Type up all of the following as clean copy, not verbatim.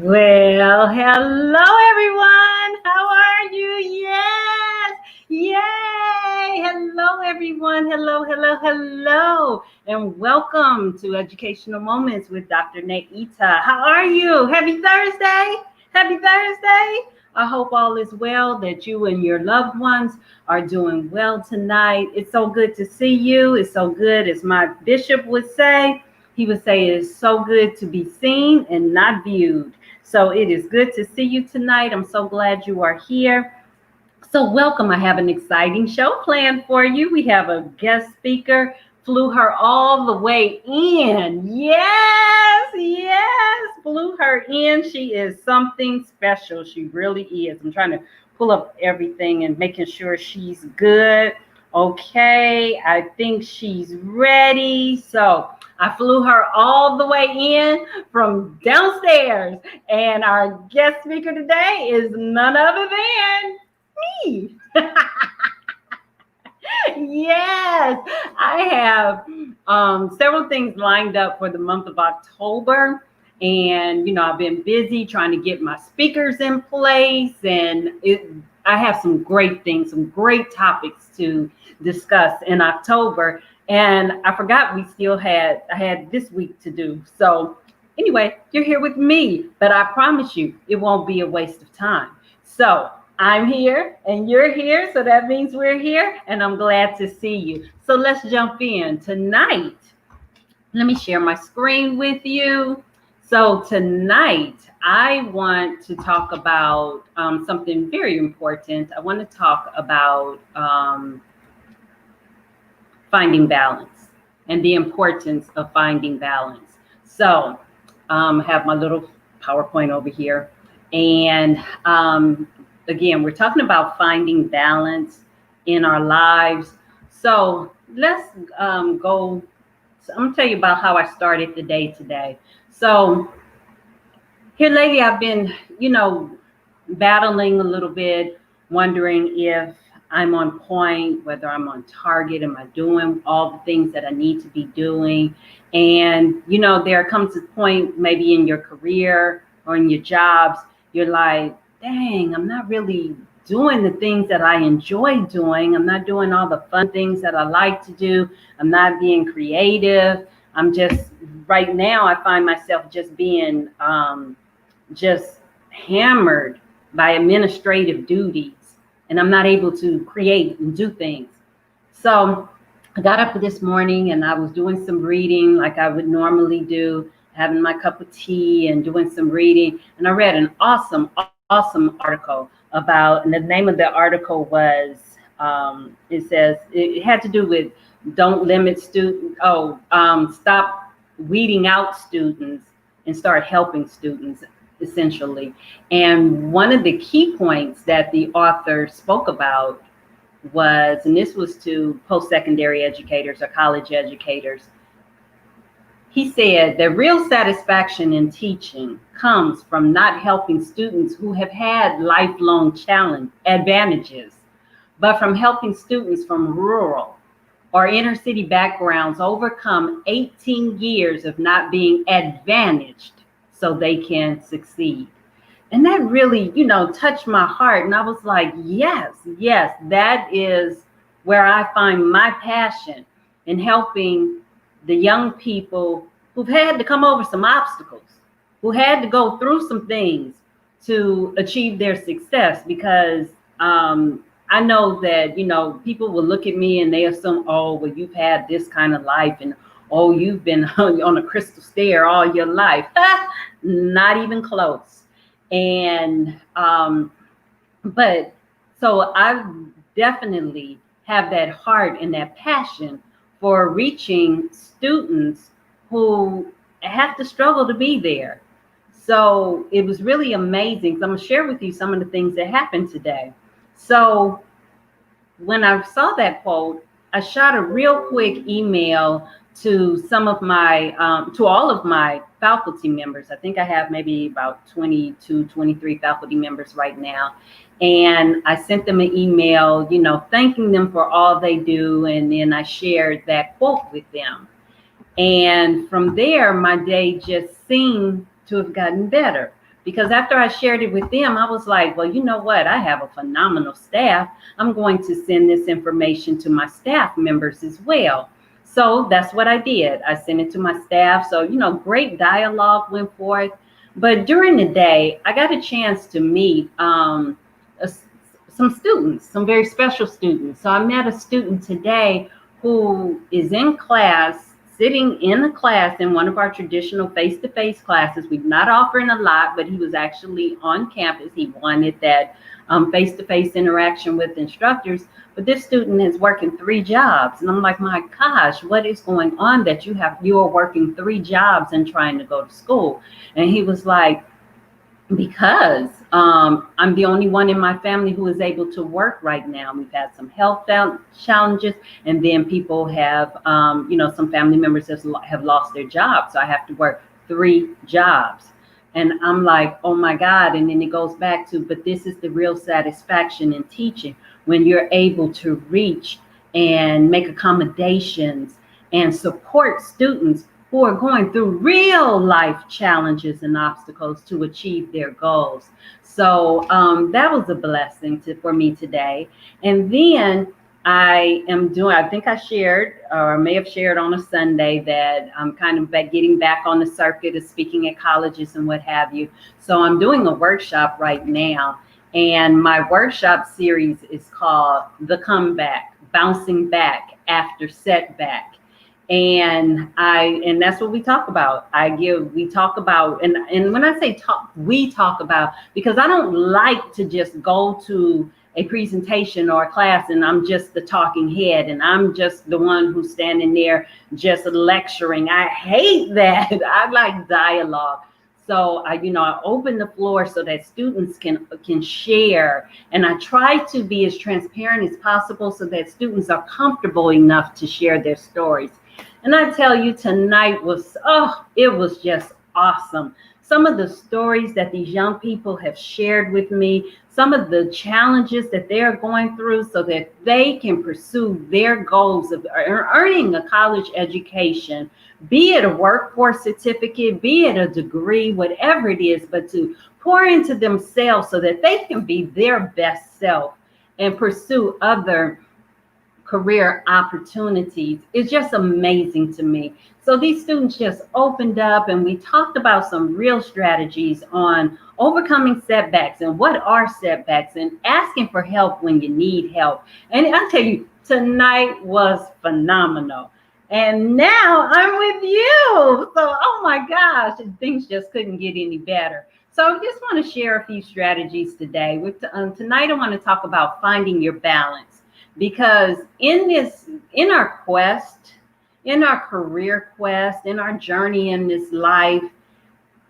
Well, hello everyone. How are you? Yes. Yay. Hello everyone. Hello. And welcome to Educational Moments with Dr. Naita. How are you? Happy Thursday. Happy Thursday. I hope all is well, that you and your loved ones are doing well tonight. It's so good to see you. It's so good, as my bishop would say. He would say it is so good to be seen and not viewed. So it is good to see you tonight. I'm so glad you are here. So welcome. I have an exciting show planned for you. We have a guest speaker, flew her all the way in. Yes, flew her in. She is something special. She really is. I'm trying to pull up everything and making sure she's good. Okay, I think she's ready. So I flew her all the way in from downstairs. And our guest speaker today is none other than me. Yes, I have several things lined up for the month of October. And, I've been busy trying to get my speakers in place. And I have some great things, some great topics to discuss in October. And I forgot I had this week to do. So anyway, you're here with me, but I promise you it won't be a waste of time. So I'm here and you're here. So that means we're here, and I'm glad to see you. So let's jump in tonight. Let me share my screen with you. So tonight I want to talk about something very important. I want to talk about finding balance and the importance of finding balance. So I have my little PowerPoint over here. And again, we're talking about finding balance in our lives. So let's go. So I'm gonna tell you about how I started the day today. So here lately, I've been, battling a little bit, wondering if I'm on point, whether I'm on target. Am I doing all the things that I need to be doing? And, there comes a point maybe in your career or in your jobs, you're like, dang, I'm not really doing the things that I enjoy doing. I'm not doing all the fun things that I like to do. I'm not being creative. I'm just, right now, I find myself just being just hammered by administrative duties. And I'm not able to create and do things. So I got up this morning and I was doing some reading like I would normally do, having my cup of tea and doing some reading. And I read an awesome article about, and the name of the article was, it had to do with don't limit stop weeding out students and start helping students, essentially. And one of the key points that the author spoke about was, and this was to post-secondary educators or college educators, he said the real satisfaction in teaching comes from not helping students who have had lifelong advantages, but from helping students from rural or inner city backgrounds overcome 18 years of not being advantaged so they can succeed. And that really, touched my heart. And I was like, yes, that is where I find my passion, in helping the young people who've had to come over some obstacles, who had to go through some things to achieve their success. Because I know that, people will look at me and they assume, oh, well, you've had this kind of life, and oh, you've been on a crystal stair all your life. Not even close. And, but so I definitely have that heart and that passion for reaching students who have to struggle to be there. So it was really amazing. So I'm gonna share with you some of the things that happened today. So when I saw that quote, I shot a real quick email to some of my, to all of my faculty members. I think I have maybe about 22, 23 faculty members right now. And I sent them an email, thanking them for all they do. And then I shared that quote with them. And from there, my day just seemed to have gotten better. because after I shared it with them, I was like, well, you know what? I have a phenomenal staff. I'm going to send this information to my staff members as well. So that's what I did. I sent it to my staff. So, great dialogue went forth. But during the day, I got a chance to meet some students, some very special students. So I met a student today who is in class, sitting in a class in one of our traditional face-to-face classes. We're not offering a lot, but he was actually on campus. He wanted that face-to-face interaction with instructors. But this student is working 3 jobs. And I'm like, my gosh, what is going on that you are working 3 jobs and trying to go to school? And he was like, because I'm the only one in my family who is able to work right now. We've had some health challenges, and then people have, some family members have lost their jobs. So I have to work 3 jobs. And I'm like, oh my God. And then it goes back to, but this is the real satisfaction in teaching, when you're able to reach and make accommodations and support students who are going through real life challenges and obstacles to achieve their goals. So that was a blessing for me today. And then I think I shared, or may have shared on a Sunday, that I'm kind of getting back on the circuit of speaking at colleges and what have you. So I'm doing a workshop right now. And my workshop series is called The Comeback, Bouncing Back After Setback. And that's what we talk about. We talk about, and when I say talk, we talk about, because I don't like to just go to a presentation or a class and I'm just the talking head and I'm just the one who's standing there just lecturing. I hate that. I like dialogue. So I open the floor so that students can share, and I try to be as transparent as possible so that students are comfortable enough to share their stories. And I tell you, tonight it was just awesome. Some of the stories that these young people have shared with me, some of the challenges that they're going through so that they can pursue their goals of earning a college education, be it a workforce certificate, be it a degree, whatever it is, but to pour into themselves so that they can be their best self and pursue other career opportunities is just amazing to me. So these students just opened up and we talked about some real strategies on overcoming setbacks and what are setbacks and asking for help when you need help. And I tell you, tonight was phenomenal. And now I'm with you. So, oh my gosh, things just couldn't get any better. So I just want to share a few strategies today. Tonight I want to talk about finding your balance. Because in our quest, in our career quest, in our journey in this life,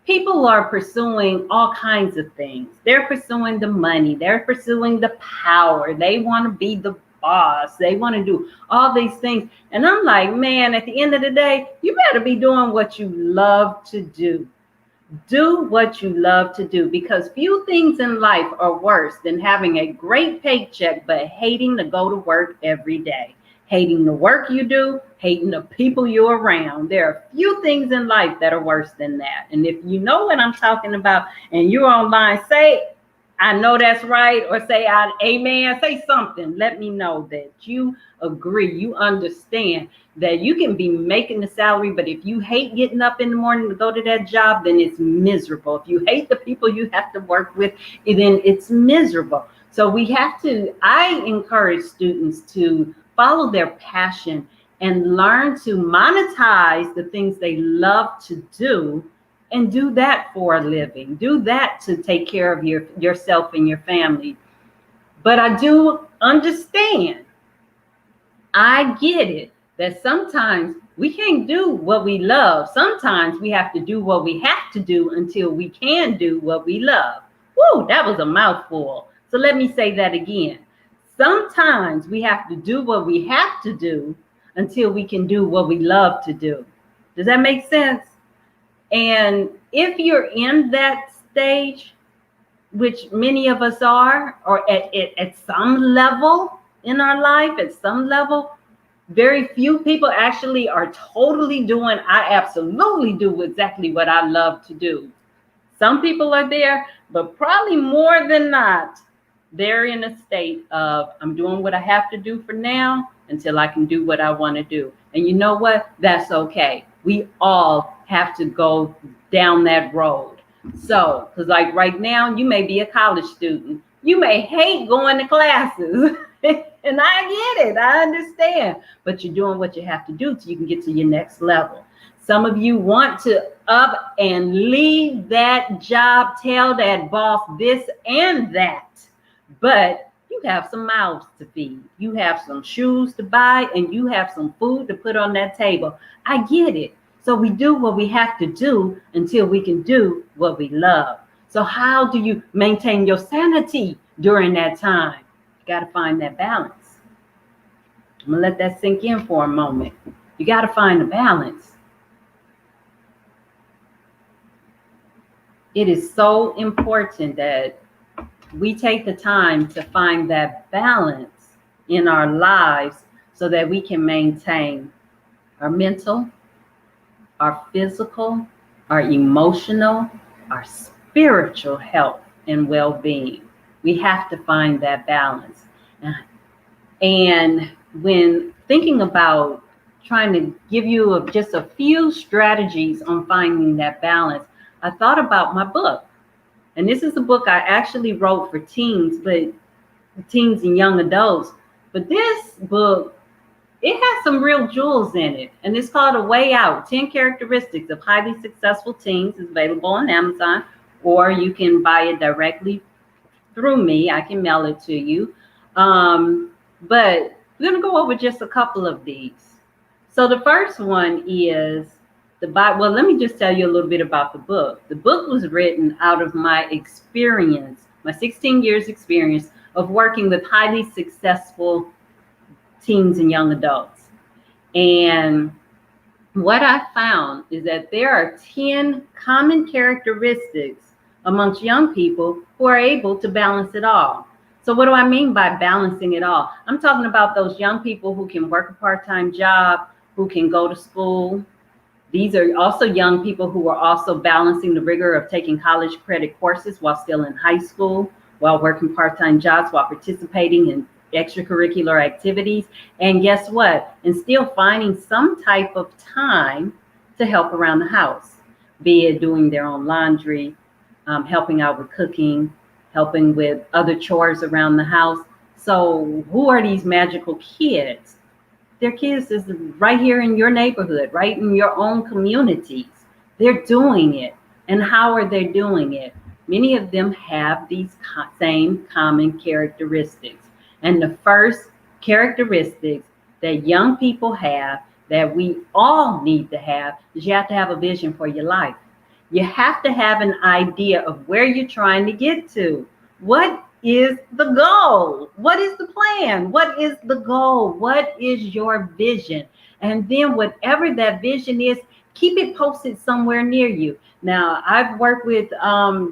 people are pursuing all kinds of things. They're pursuing the money. They're pursuing the power. They want to be the boss. They want to do all these things. And I'm like, man, at the end of the day, you better be doing what you love to do. Do what you love to do, because few things in life are worse than having a great paycheck but hating to go to work every day, hating the work you do, hating the people you're around. There are few things in life that are worse than that. And if you know what I'm talking about and you're online, say, I know that's right, or say, amen, say something. Let me know that you agree, you understand that you can be making the salary, but if you hate getting up in the morning to go to that job, then it's miserable. If you hate the people you have to work with, then it's miserable. So I encourage students to follow their passion and learn to monetize the things they love to do, and do that for a living. Do that to take care of yourself and your family. But I do understand, I get it, that sometimes we can't do what we love. Sometimes we have to do what we have to do until we can do what we love. Woo, that was a mouthful. So let me say that again. Sometimes we have to do what we have to do until we can do what we love to do. Does that make sense? And if you're in that stage, which many of us are, or at some level in our life, at some level, very few people actually are totally doing, I absolutely do exactly what I love to do. Some people are there, but probably more than not, they're in a state of, I'm doing what I have to do for now until I can do what I want to do. And you know what? That's okay. We all have to go down that road. So, because like right now, you may be a college student. You may hate going to classes. And I get it. I understand. But you're doing what you have to do so you can get to your next level. Some of you want to up and leave that job, tell that boss this and that. But you have some mouths to feed. You have some shoes to buy, and you have some food to put on that table. I get it. So we do what we have to do until we can do what we love. So how do you maintain your sanity during that time? You got to find that balance. I'm going to let that sink in for a moment. You got to find the balance. It is so important that we take the time to find that balance in our lives so that we can maintain our mental, our physical, our emotional, our spiritual health and well-being. We have to find that balance. And when thinking about trying to give you just a few strategies on finding that balance, I thought about my book. And this is a book I actually wrote for teens, but teens and young adults. But this book, it has some real jewels in it. And it's called A Way Out, 10 Characteristics of Highly Successful Teens. It's available on Amazon, or you can buy it directly through me. I can mail it to you. But we're going to go over just a couple of these. So the first one is the Bible. Well, let me just tell you a little bit about the book. The book was written out of my experience, my 16 years experience of working with highly successful teens and young adults. And what I found is that there are 10 common characteristics amongst young people who are able to balance it all. So what do I mean by balancing it all? I'm talking about those young people who can work a part-time job, who can go to school. These are also young people who are also balancing the rigor of taking college credit courses while still in high school, while working part-time jobs, while participating in extracurricular activities. And guess what? And still finding some type of time to help around the house, be it doing their own laundry, helping out with cooking, helping with other chores around the house. So who are these magical kids? They're kids is right here in your neighborhood, right in your own communities. They're doing it. And how are they doing it? Many of them have these same common characteristics. And the first characteristics that young people have, that we all need to have, is you have to have a vision for your life. You have to have an idea of where you're trying to get to. What is the goal? What is the plan? What is the goal? What is your vision? And then whatever that vision is, keep it posted somewhere near you. Now, I've worked with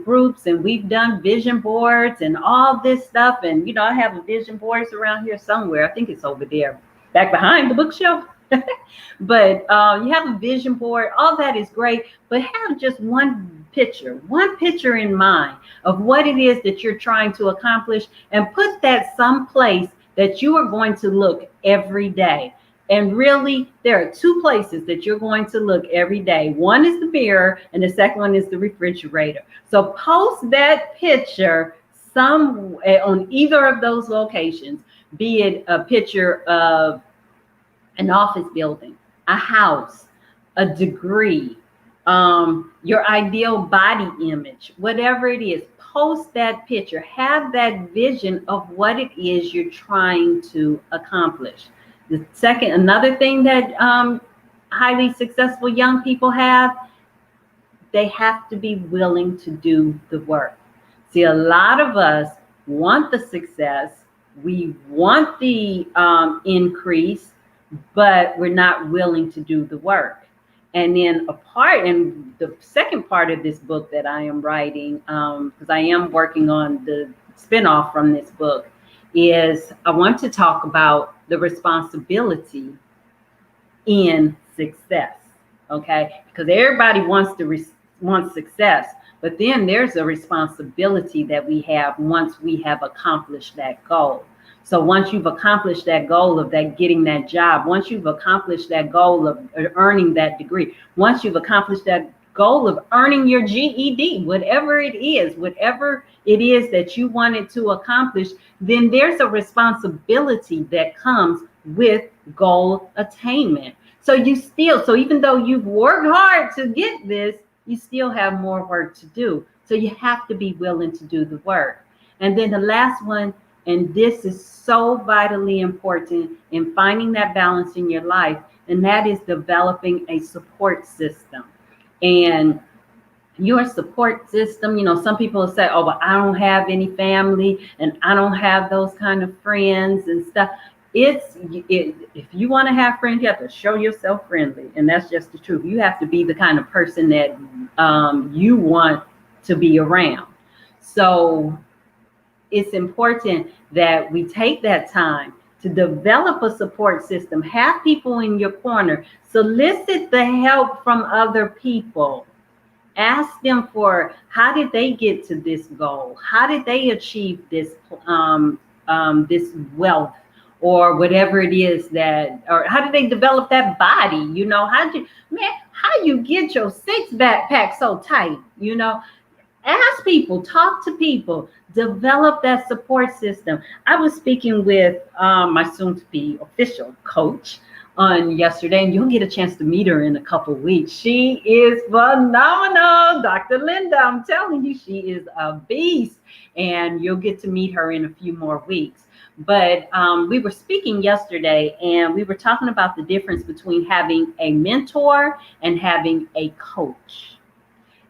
groups, and we've done vision boards and all this stuff. And, you know, I have a vision boards around here somewhere. I think it's over there, back behind the bookshelf. But you have a vision board. All that is great. But have just one picture in mind of what it is that you're trying to accomplish, and put that someplace that you are going to look every day. And really, there are two places that you're going to look every day. One is the mirror, and the second one is the refrigerator. So post that picture some on either of those locations, be it a picture of an office building, a house, a degree, your ideal body image, whatever it is. Post that picture. Have that vision of what it is you're trying to accomplish. The second, another thing that highly successful young people have, they have to be willing to do the work. See, a lot of us want the success, we want the increase, but we're not willing to do the work. And then and the second part of this book that I am writing, because I am working on the spinoff from this book, is I want to talk about the responsibility in success. Okay, because everybody wants success, But then there's a responsibility that we have once we have accomplished that goal. So once you've accomplished that goal of that getting that job, once you've accomplished that goal of earning that degree, once you've accomplished that goal of earning your GED, whatever it is that you wanted to accomplish, then there's a responsibility that comes with goal attainment. So even though you've worked hard to get this, you still have more work to do. So you have to be willing to do the work. And then the last one, and this is so vitally important in finding that balance in your life, and that is developing a support system. And your support system, some people say, oh, but I don't have any family and I don't have those kind of friends and stuff. If you want to have friends, you have to show yourself friendly. And that's just the truth. You have to be the kind of person that you want to be around. So it's important that we take that time to develop a support system, have people in your corner, solicit the help from other people. Ask them for how did they get to this goal? How did they achieve this this wealth or whatever it is or how did they develop that body? How you get your six-pack so tight? Ask people, talk to people, develop that support system. I was speaking with my soon-to-be official coach on yesterday, and you'll get a chance to meet her in a couple of weeks. She is phenomenal, Dr. Linda. I'm telling you, she is a beast, and you'll get to meet her in a few more weeks. But we were speaking yesterday, and we were talking about the difference between having a mentor and having a coach.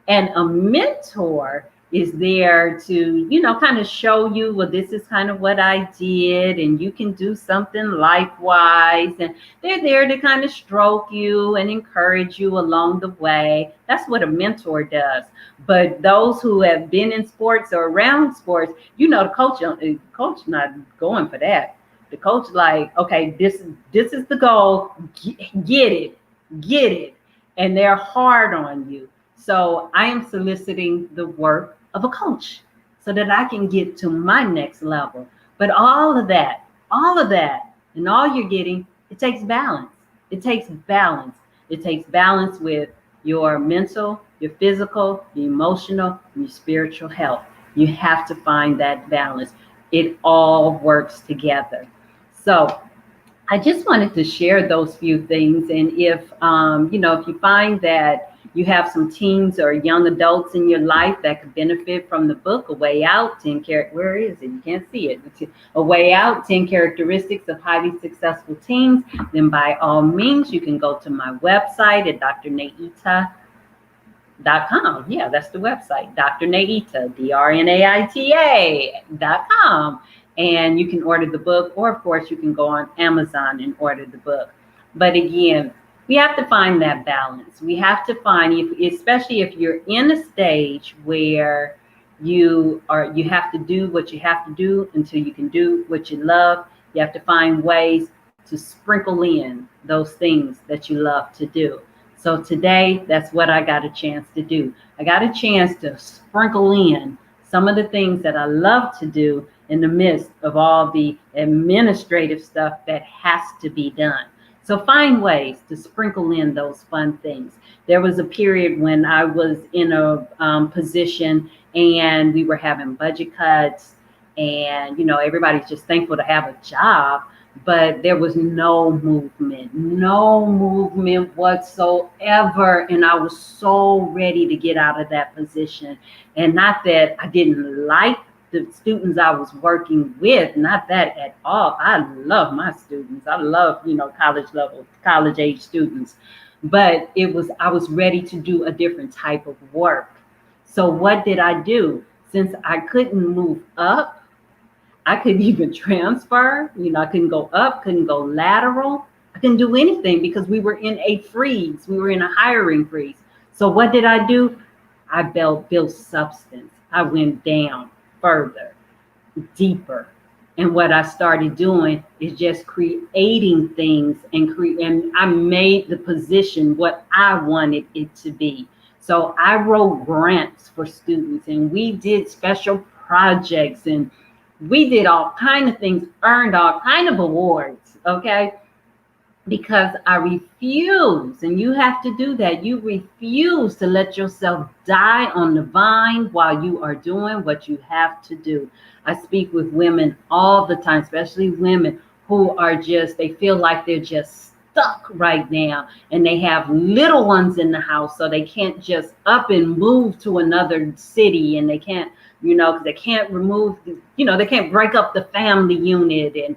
And a mentor is there to, kind of show you, well, this is kind of what I did, and you can do something likewise. And they're there to kind of stroke you and encourage you along the way. That's what a mentor does. But those who have been in sports or around sports, the coach not going for that. The coach like, okay, this is the goal. Get it. And they're hard on you. So I am soliciting the work of a coach so that I can get to my next level. But all of that, and all you're getting, it takes balance. It takes balance with your mental, your physical, your emotional, and your spiritual health. You have to find that balance. It all works together. So I just wanted to share those few things. And if you find that you have some teens or young adults in your life that could benefit from the book, A Way Out, where is it? You can't see it. A Way Out, 10 Characteristics of Highly Successful Teens, then by all means, you can go to my website at drnaita.com. Yeah, that's the website, drnaita, drnaita.com. And you can order the book, or of course, you can go on Amazon and order the book. But again, we have to find that balance. We have to find, especially if you're in a stage where you have to do what you have to do until you can do what you love. You have to find ways to sprinkle in those things that you love to do. So today, that's what I got a chance to do. I got a chance to sprinkle in some of the things that I love to do in the midst of all the administrative stuff that has to be done. So find ways to sprinkle in those fun things. There was a period when I was in a position and we were having budget cuts, and everybody's just thankful to have a job, but there was no movement whatsoever. And I was so ready to get out of that position. And not that I didn't like the students I was working with, not that at all. I love my students. I love, college age students, but I was ready to do a different type of work. So what did I do? Since I couldn't move up, I couldn't even transfer, I couldn't go up, couldn't go lateral. I couldn't do anything because we were in a freeze. We were in a hiring freeze. So what did I do? I built substance. I went down further, deeper. And what I started doing is just creating things and I made the position what I wanted it to be. So I wrote grants for students, and we did special projects, and we did all kind of things, earned all kind of awards, okay? Because I refuse, and you have to do that. You refuse to let yourself die on the vine while you are doing what you have to do. I speak with women all the time, especially women who are just, they feel like they're just stuck right now, and they have little ones in the house, so they can't just up and move to another city, and they can't, because they can't remove, they can't break up the family unit, and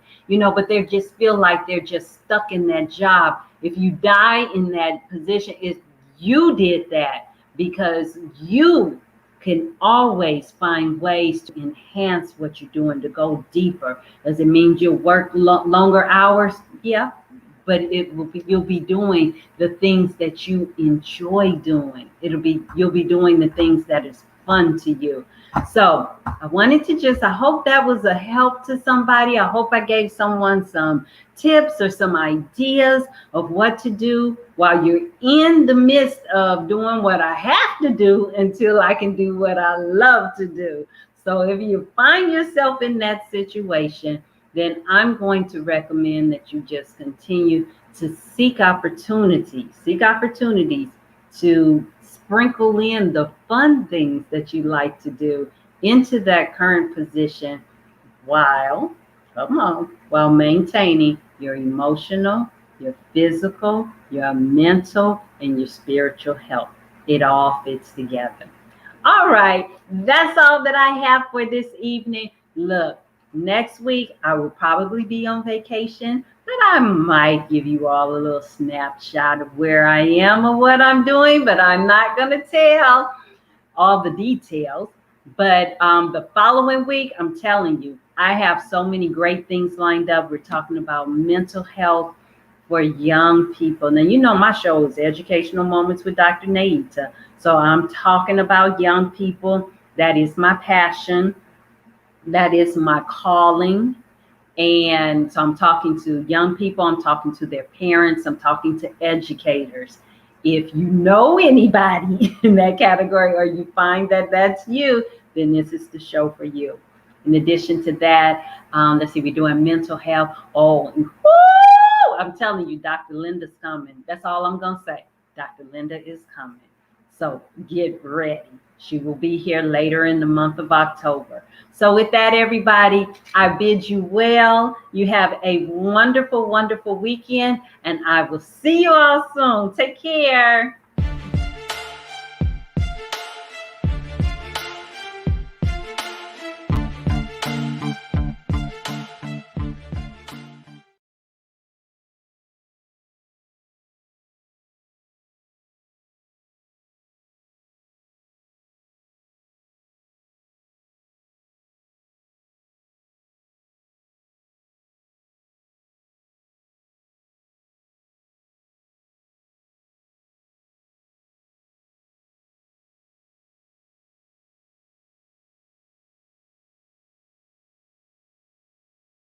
but they just feel like they're just stuck in that job. If you die in that position, if you did that, because you can always find ways to enhance what you're doing, to go deeper. Does it mean you'll work longer hours? Yeah, but you'll be doing the things that you enjoy doing. You'll be doing the things that is fun to you. So I wanted to I hope that was a help to somebody. I hope I gave someone some tips or some ideas of what to do while you're in the midst of doing what I have to do until I can do what I love to do. So if you find yourself in that situation, then I'm going to recommend that you just continue to seek opportunities to sprinkle in the fun things that you like to do into that current position while maintaining your emotional, your physical, your mental, and your spiritual health. It all fits together. All right, that's all that I have for this evening. Look, next week I will probably be on vacation, but I might give you all a little snapshot of where I am or what I'm doing, but I'm not going to tell all the details. But the following week, I'm telling you, I have so many great things lined up. We're talking about mental health for young people. Now, my show is Educational Moments with Dr. Naita. So I'm talking about young people. That is my passion. That is my calling. And so I'm talking to young people. I'm talking to their parents. I'm talking to educators. If you know anybody in that category, or you find that that's you, then this is the show for you. In addition to that, let's see, we're doing mental health. I'm telling you, Dr. Linda's coming. That's all I'm going to say. Dr. Linda is coming. So get ready. She will be here later in the month of October. So with that, everybody, I bid you well. You have a wonderful, wonderful weekend, and I will see you all soon. Take care.